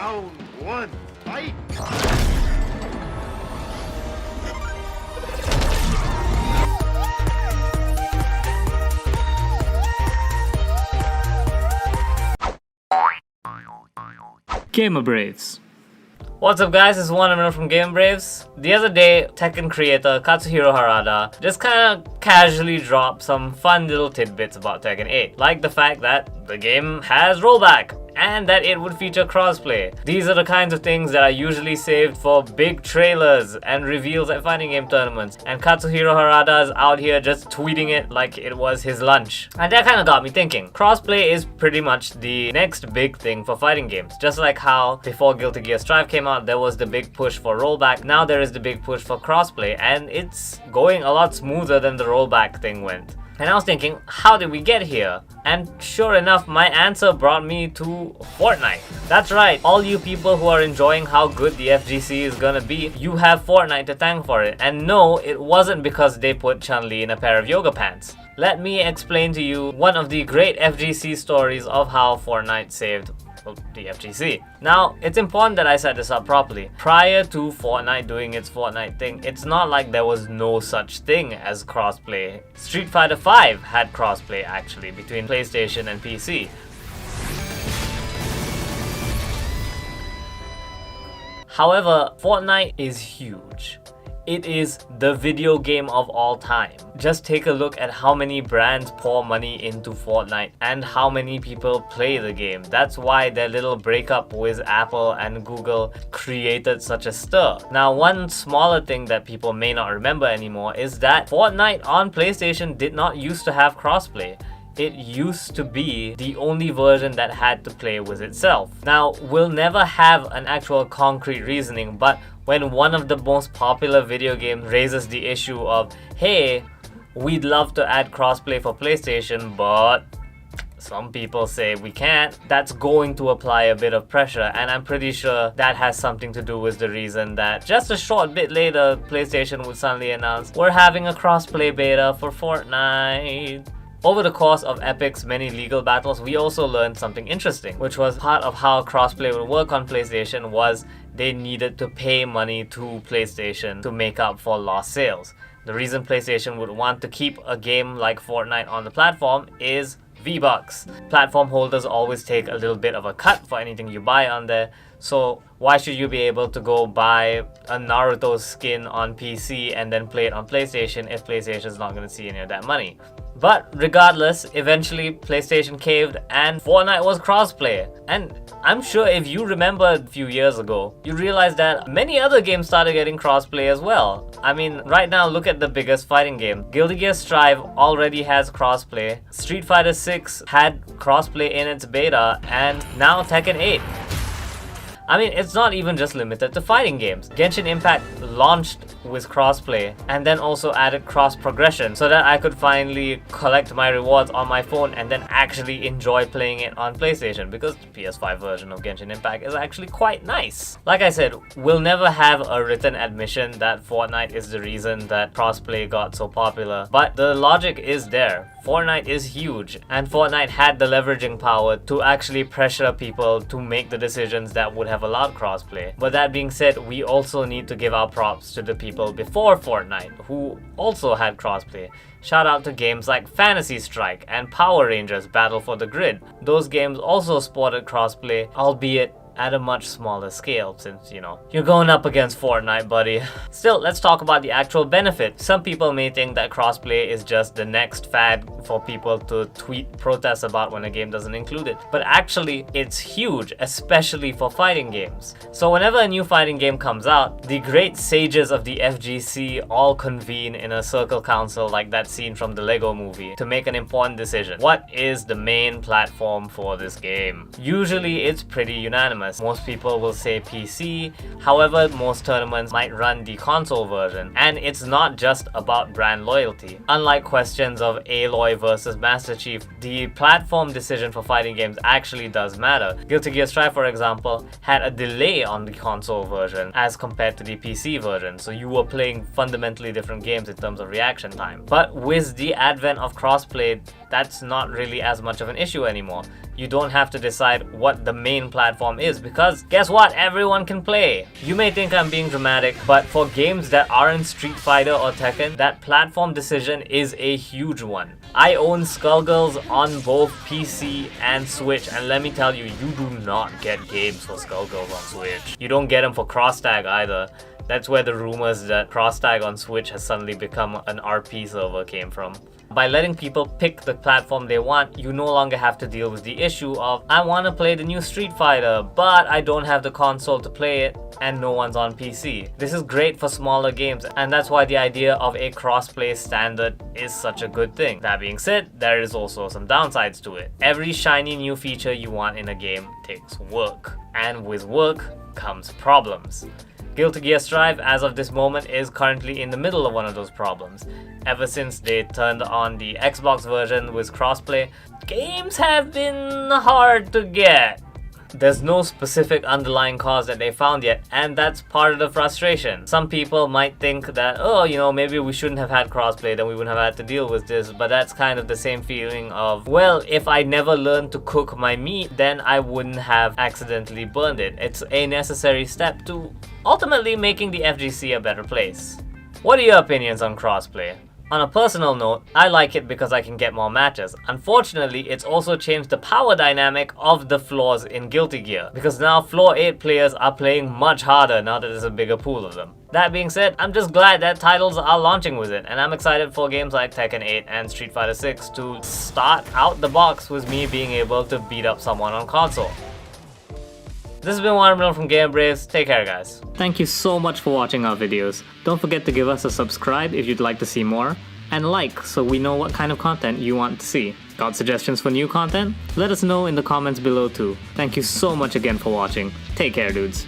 Round one, fight! Gamer Braves. What's up guys, it's One from Game Braves. The other day, Tekken creator Katsuhiro Harada just kinda casually dropped some fun little tidbits about Tekken 8, like the fact that the game has rollback and that it would feature crossplay. These are the kinds of things that are usually saved for big trailers and reveals at fighting game tournaments, and Katsuhiro Harada is out here just tweeting it like it was his lunch. And that kinda got me thinking. Crossplay is pretty much the next big thing for fighting games. Just like how before Guilty Gear Strive came out, there was the big push for rollback, now there is the big push for crossplay, and it's going a lot smoother than the rollback thing went. And I was thinking, how did we get here? And sure enough, my answer brought me to Fortnite. That's right, all you people who are enjoying how good the FGC is gonna be, you have Fortnite to thank for it. And no, it wasn't because they put Chun-Li in a pair of yoga pants. Let me explain to you one of the great FGC stories of how Fortnite saved the FGC. Now, it's important that I set this up properly. Prior to Fortnite doing its Fortnite thing, it's not like there was no such thing as crossplay. Street Fighter V had crossplay actually between PlayStation and PC. However, Fortnite is huge. It is the video game of all time. Just take a look at how many brands pour money into Fortnite and how many people play the game. That's why their little breakup with Apple and Google created such a stir. Now, one smaller thing that people may not remember anymore is that Fortnite on PlayStation did not used to have crossplay. It used to be the only version that had to play with itself. Now, we'll never have an actual concrete reasoning, but when one of the most popular video games raises the issue of, hey, we'd love to add crossplay for PlayStation, but some people say we can't, that's going to apply a bit of pressure, and I'm pretty sure that has something to do with the reason that just a short bit later, PlayStation would suddenly announce, we're having a crossplay beta for Fortnite. Over the course of Epic's many legal battles, we also learned something interesting, which was part of how crossplay would work on PlayStation was they needed to pay money to PlayStation to make up for lost sales. The reason PlayStation would want to keep a game like Fortnite on the platform is V-Bucks. Platform holders always take a little bit of a cut for anything you buy on there, so why should you be able to go buy a Naruto skin on PC and then play it on PlayStation if PlayStation's not going to see any of that money? But regardless, eventually PlayStation caved and Fortnite was crossplay. And I'm sure if you remember a few years ago, you realized that many other games started getting crossplay as well. I mean, right now look at the biggest fighting game. Guilty Gear Strive already has crossplay. Street Fighter 6 had crossplay in its beta, and now Tekken 8. I mean, it's not even just limited to fighting games. Genshin Impact launched with crossplay and then also added cross progression so that I could finally collect my rewards on my phone and then actually enjoy playing it on PlayStation, because the PS5 version of Genshin Impact is actually quite nice. Like I said, we'll never have a written admission that Fortnite is the reason that crossplay got so popular, but the logic is there. Fortnite is huge, and Fortnite had the leveraging power to actually pressure people to make the decisions that would have allowed crossplay. But that being said, we also need to give our props to the people before Fortnite who also had crossplay. Shout out to games like Fantasy Strike and Power Rangers Battle for the Grid. Those games also sported crossplay, albeit at a much smaller scale, since, you know, you're going up against Fortnite, buddy. Still, let's talk about the actual benefit. Some people may think that crossplay is just the next fad for people to tweet protests about when a game doesn't include it. But actually, it's huge, especially for fighting games. So whenever a new fighting game comes out, the great sages of the FGC all convene in a circle council like that scene from the Lego movie to make an important decision. What is the main platform for this game? Usually, it's pretty unanimous. Most people will say PC, however, most tournaments might run the console version, and it's not just about brand loyalty. Unlike questions of Aloy versus Master Chief, the platform decision for fighting games actually does matter. Guilty Gear Strive, for example, had a delay on the console version as compared to the PC version, so you were playing fundamentally different games in terms of reaction time. But with the advent of crossplay, that's not really as much of an issue anymore. You don't have to decide what the main platform is because guess what? Everyone can play. You may think I'm being dramatic, but for games that aren't Street Fighter or Tekken, that platform decision is a huge one. I own Skullgirls on both PC and Switch, and let me tell you, you do not get games for Skullgirls on Switch. You don't get them for Crosstag either. That's where the rumors that Crosstag on Switch has suddenly become an RP server came from. By letting people pick the platform they want, you no longer have to deal with the issue of I want to play the new Street Fighter, but I don't have the console to play it and no one's on PC. This is great for smaller games, and that's why the idea of a crossplay standard is such a good thing. That being said, there is also some downsides to it. Every shiny new feature you want in a game takes work, and with work comes problems. Guilty Gear Strive, as of this moment, is currently in the middle of one of those problems. Ever since they turned on the Xbox version with crossplay, games have been hard to get. There's no specific underlying cause that they found yet, and that's part of the frustration. Some people might think that, oh, you know, maybe we shouldn't have had crossplay, then we wouldn't have had to deal with this, but that's kind of the same feeling of, well, if I never learned to cook my meat, then I wouldn't have accidentally burned it. It's a necessary step to ultimately making the FGC a better place. What are your opinions on crossplay? On a personal note, I like it because I can get more matches. Unfortunately, it's also changed the power dynamic of the floors in Guilty Gear, because now floor 8 players are playing much harder now that there's a bigger pool of them. That being said, I'm just glad that titles are launching with it, and I'm excited for games like Tekken 8 and Street Fighter 6 to start out the box with me being able to beat up someone on console. This has been Watermelon from Game Braves. Take care, guys. Thank you so much for watching our videos. Don't forget to give us a subscribe if you'd like to see more, and like so we know what kind of content you want to see. Got suggestions for new content? Let us know in the comments below too. Thank you so much again for watching. Take care, dudes.